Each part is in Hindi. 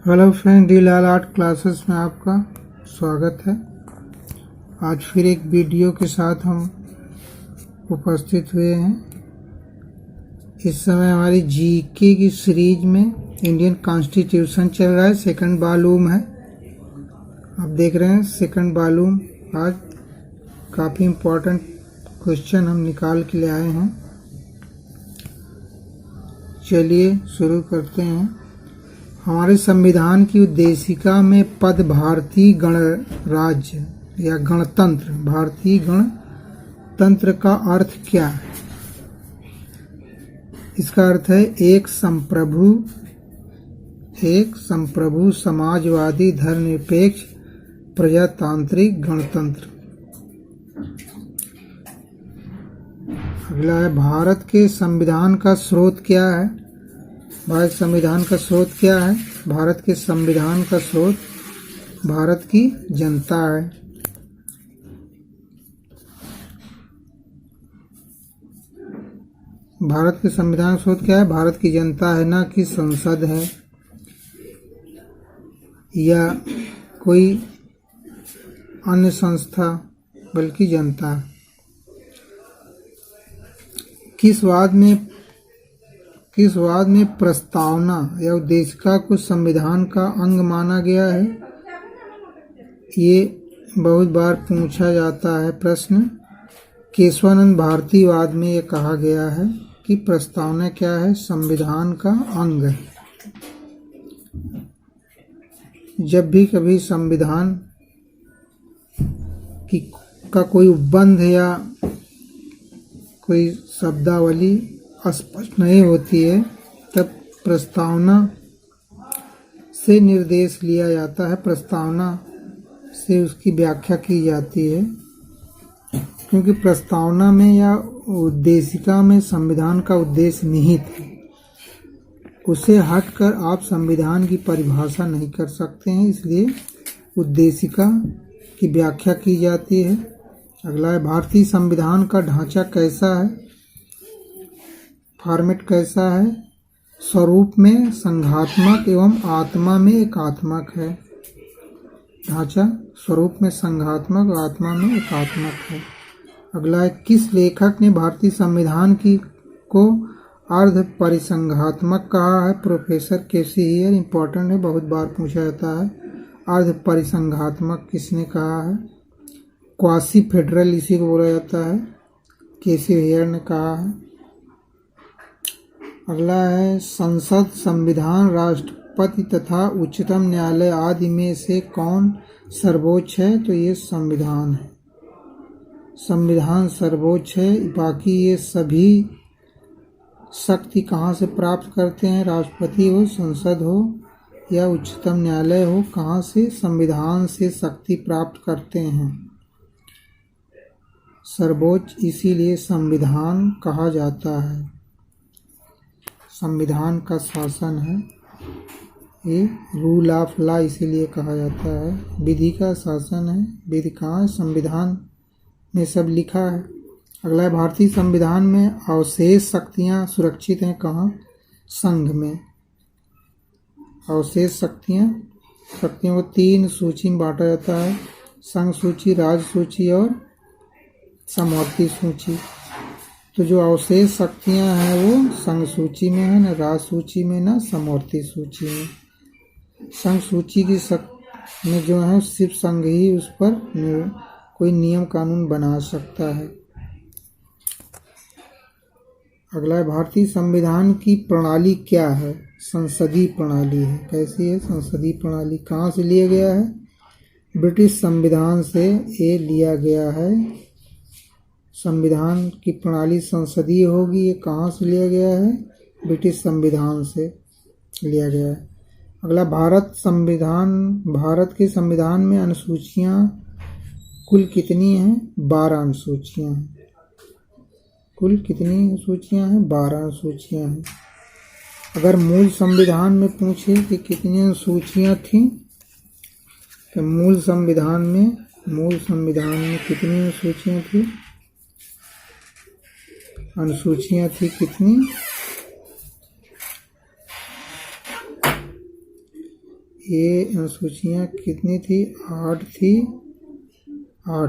हेलो फ्रेंड, डी लाल आर्ट क्लासेस में आपका स्वागत है। आज फिर एक वीडियो के साथ हम उपस्थित हुए हैं। इस समय हमारी जीके की सीरीज में इंडियन कॉन्स्टिट्यूशन चल रहा है, सेकंड वॉल्यूम है। आप देख रहे हैं सेकंड वॉल्यूम। आज काफ़ी इम्पोर्टेंट क्वेश्चन हम निकाल के ले आए हैं। चलिए शुरू करते हैं। हमारे संविधान की उद्देशिका में पद भारतीय गणराज्य या गणतंत्र, भारतीय गणतंत्र का अर्थ क्या है? इसका अर्थ है एक संप्रभु समाजवादी धर्मनिरपेक्ष प्रजातांत्रिक गणतंत्र। अगला है भारत के संविधान का स्रोत क्या है? भारत संविधान का स्रोत क्या है? भारत के संविधान का स्रोत भारत की जनता है। भारत के संविधान का स्रोत क्या है? भारत की जनता है, ना कि संसद है या कोई अन्य संस्था, बल्कि जनता है। किस वाद में प्रस्तावना या उद्देशिका को संविधान का अंग माना गया है? ये बहुत बार पूछा जाता है प्रश्न। केशवानंद भारतीवाद में ये कहा गया है कि प्रस्तावना क्या है? संविधान का अंग है। जब भी कभी संविधान का कोई उपबंध या कोई शब्दावली स्पष्ट नहीं होती है, तब प्रस्तावना से निर्देश लिया जाता है, प्रस्तावना से उसकी व्याख्या की जाती है। क्योंकि प्रस्तावना में या उद्देशिका में संविधान का उद्देश्य निहित है, उसे हटकर आप संविधान की परिभाषा नहीं कर सकते हैं, इसलिए उद्देशिका की व्याख्या की जाती है। अगला है भारतीय संविधान का ढांचा कैसा है? फॉर्मेट कैसा है? स्वरूप में संघात्मक एवं आत्मा में एकात्मक है। ढांचा स्वरूप में संघात्मक और आत्मा में एकात्मक है। अगला है किस लेखक ने भारतीय संविधान को अर्ध परिसंघात्मक कहा है? प्रोफेसर केसी हेयर। इम्पोर्टेंट है, बहुत बार पूछा जाता है। अर्ध परिसंघात्मक किसने कहा है? क्वासी फेडरल इसी को बोला जाता है, केसी हेयर ने कहा है। अगला है संसद, संविधान, राष्ट्रपति तथा उच्चतम न्यायालय आदि में से कौन सर्वोच्च है? तो ये संविधान है। संविधान सर्वोच्च है। बाकी ये सभी शक्ति कहाँ से प्राप्त करते हैं? राष्ट्रपति हो, संसद हो या उच्चतम न्यायालय हो, कहाँ से? संविधान से शक्ति प्राप्त करते हैं। सर्वोच्च इसीलिए संविधान कहा जाता है। संविधान का शासन है ये, रूल ऑफ लॉ इसीलिए कहा जाता है। विधि का शासन है। विधि कहाँ है? संविधान में सब लिखा है। अगला है भारतीय संविधान में अवशेष शक्तियाँ सुरक्षित हैं कहाँ? संघ में। अवशेष शक्तियों को 3 सूची में बांटा जाता है: संघ सूची, राज्य सूची और समवर्ती सूची। तो जो अवशेष शक्तियाँ हैं वो संघ सूची में है, न राज्य सूची में, न समवर्ती सूची में। संघ सूची की में जो है सिर्फ संघ ही उस पर कोई नियम कानून बना सकता है। अगला है भारतीय संविधान की प्रणाली क्या है? संसदीय प्रणाली है। कैसी है संसदीय प्रणाली? कहाँ से लिया गया है? ब्रिटिश संविधान से ये लिया गया है। संविधान की प्रणाली संसदीय होगी। ये कहाँ से लिया गया है? ब्रिटिश संविधान से लिया गया है। अगला भारत के संविधान में अनुसूचियाँ कुल कितनी हैं? 12 अनुसूचियाँ हैं। कुल कितनी अनुसूचियाँ हैं? 12 अनुसूचियाँ हैं। अगर मूल संविधान में पूछे कि कितनी अनुसूचियाँ थीं, तो मूल संविधान में कितनी अनुसूचियाँ थी? अनुसूचियाँ थी कितनी? ये अनुसूचियाँ कितनी थी? 8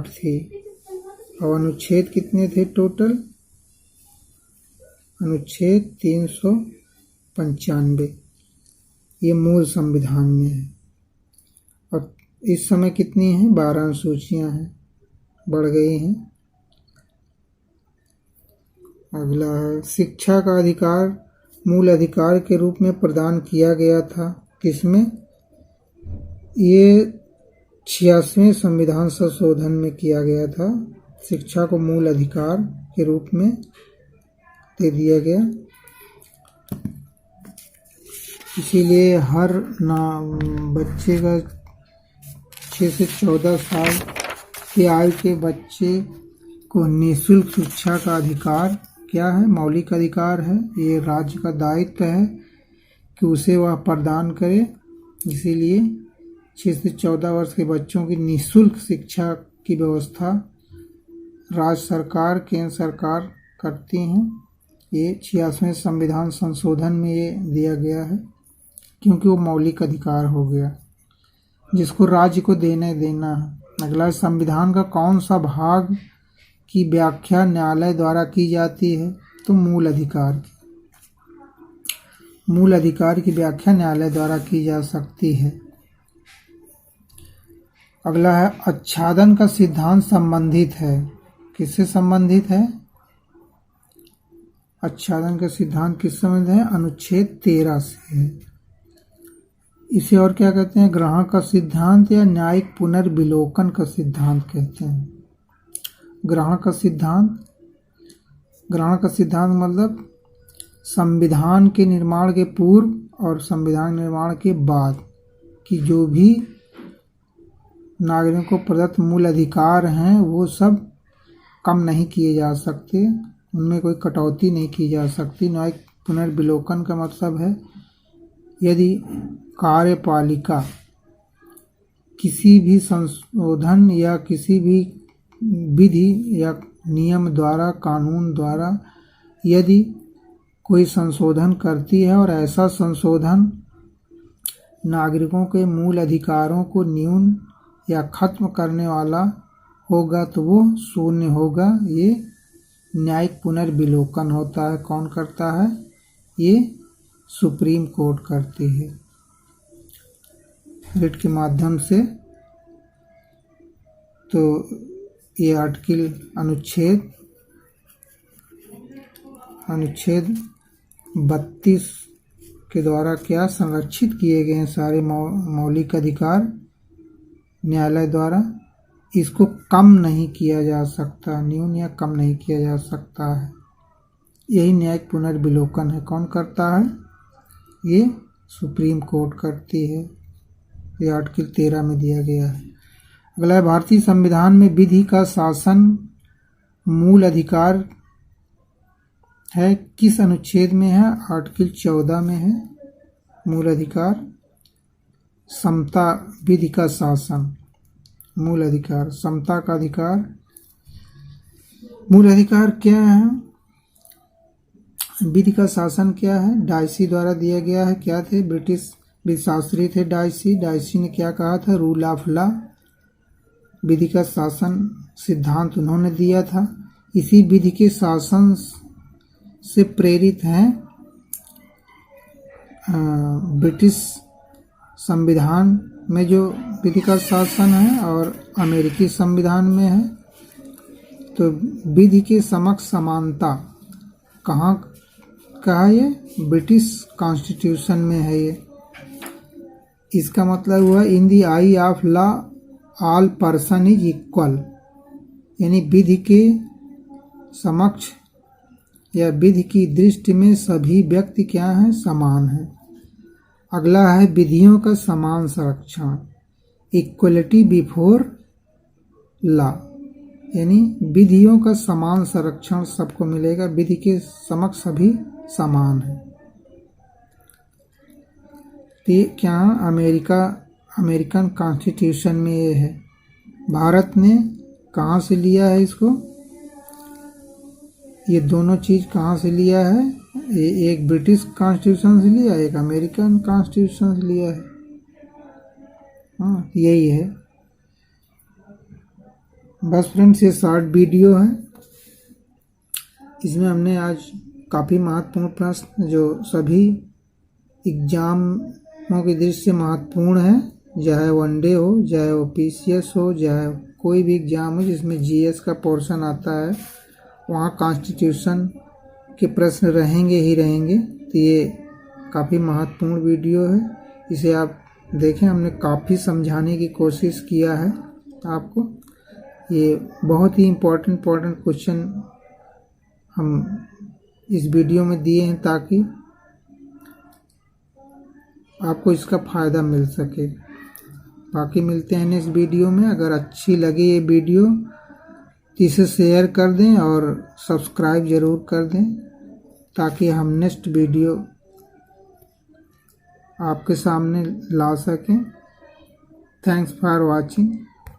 थी। और अनुच्छेद कितने थे टोटल? अनुच्छेद 395 ये मूल संविधान में है। और इस समय कितनी हैं? 12 अनुसूचियाँ हैं, बढ़ गई हैं। अगला है शिक्षा का अधिकार मूल अधिकार के रूप में प्रदान किया गया था। किसमें? ये 86वें संविधान संशोधन में किया गया था। शिक्षा को मूल अधिकार के रूप में दे दिया गया। इसीलिए हर बच्चे का 6 से 14 साल की आयु के बच्चे को निःशुल्क शिक्षा का अधिकार क्या है? मौलिक अधिकार है। ये राज्य का दायित्व है कि उसे वह प्रदान करे। इसीलिए 6 से 14 वर्ष के बच्चों की निःशुल्क शिक्षा की व्यवस्था राज्य सरकार, केंद्र सरकार करती हैं। ये 86वें संविधान संशोधन में ये दिया गया है, क्योंकि वो मौलिक अधिकार हो गया जिसको राज्य को देना है। अगला, संविधान का कौन सा भाग की व्याख्या न्यायालय द्वारा की जाती है? तो मूल अधिकार की। मूल अधिकार की व्याख्या न्यायालय द्वारा की जा सकती है। अगला है आच्छादन का सिद्धांत संबंधित है। किससे संबंधित है? आच्छादन का सिद्धांत किस संबंधित है? अनुच्छेद 13 से है। इसे और क्या कहते हैं? ग्रहण का सिद्धांत या न्यायिक पुनर्विलोकन का सिद्धांत कहते हैं। ग्रहण का सिद्धांत मतलब संविधान के निर्माण के पूर्व और संविधान निर्माण के बाद की जो भी नागरिकों को प्रदत्त मूल अधिकार हैं वो सब कम नहीं किए जा सकते, उनमें कोई कटौती नहीं की जा सकती। न्यायिक पुनर्विलोकन का मतलब है यदि कार्यपालिका किसी भी संशोधन या किसी भी विधि या नियम द्वारा, कानून द्वारा यदि कोई संशोधन करती है और ऐसा संशोधन नागरिकों के मूल अधिकारों को न्यून या खत्म करने वाला होगा तो वो शून्य होगा। ये न्यायिक पुनर्विलोकन होता है। कौन करता है? ये सुप्रीम कोर्ट करती है रिट के माध्यम से। तो ये आर्टिकल अनुच्छेद 32 के द्वारा क्या संरक्षित किए गए हैं सारे मौलिक अधिकार न्यायालय द्वारा। इसको कम नहीं किया जा सकता, न्यून या कम नहीं किया जा सकता है। यही न्यायिक पुनर्विलोकन है। कौन करता है? ये सुप्रीम कोर्ट करती है। ये आर्टिकल 13 में दिया गया है। अगला है भारतीय संविधान में विधि का शासन मूल अधिकार है। किस अनुच्छेद में है? आर्टिकल 14 में है। मूल अधिकार समता, विधि का शासन, मूल अधिकार, समता का अधिकार। मूल अधिकार क्या है? विधि का शासन क्या है? डाइसी द्वारा दिया गया है। क्या थे? ब्रिटिश शास्त्री थे डाइसी। डाइसी ने क्या कहा था? रूल ऑफ लॉ, विधि का शासन सिद्धांत उन्होंने दिया था। इसी विधि के शासन से प्रेरित हैं ब्रिटिश संविधान में जो विधि का शासन है और अमेरिकी संविधान में है। तो विधि के समक्ष समानता कहाँ का है? ये ब्रिटिश कॉन्स्टिट्यूशन में है। ये इसका मतलब हुआ in the eye of law all person is equal, यानी विधि के समक्ष या विधि की दृष्टि में सभी व्यक्ति क्या हैं? समान हैं। अगला है विधियों का समान संरक्षण, इक्वलिटी बिफोर लॉ, यानी विधियों का समान संरक्षण सबको मिलेगा। विधि के समक्ष सभी समान हैं। ये क्या? अमेरिकन कॉन्स्टिट्यूशन में ये है। भारत ने कहाँ से लिया है इसको? ये दोनों चीज़ कहाँ से लिया है? एक ब्रिटिश कॉन्स्टिट्यूशन से लिया, एक अमेरिकन कॉन्स्टिट्यूशन से लिया है। हाँ, यही है बस फ्रेंड्स। ये शॉर्ट वीडियो है, इसमें हमने आज काफ़ी महत्वपूर्ण प्रश्न जो सभी एग्जामों की दृष्टि से महत्वपूर्ण है, चाहे वनडे हो, चाहे वो पीसीएस हो, चाहे कोई भी एग्जाम हो जिसमें जीएस का पोर्शन आता है, वहाँ कॉन्स्टिट्यूशन के प्रश्न रहेंगे ही रहेंगे। तो ये काफ़ी महत्वपूर्ण वीडियो है, इसे आप देखें। हमने काफ़ी समझाने की कोशिश किया है आपको। ये बहुत ही इम्पोर्टेंट क्वेश्चन हम इस वीडियो में दिए हैं ताकि आपको इसका फ़ायदा मिल सके। बाकी मिलते हैं नेक्स्ट वीडियो में। अगर अच्छी लगे ये वीडियो तो इसे शेयर कर दें और सब्सक्राइब ज़रूर कर दें ताकि हम नेक्स्ट वीडियो आपके सामने ला सकें। Thanks for watching.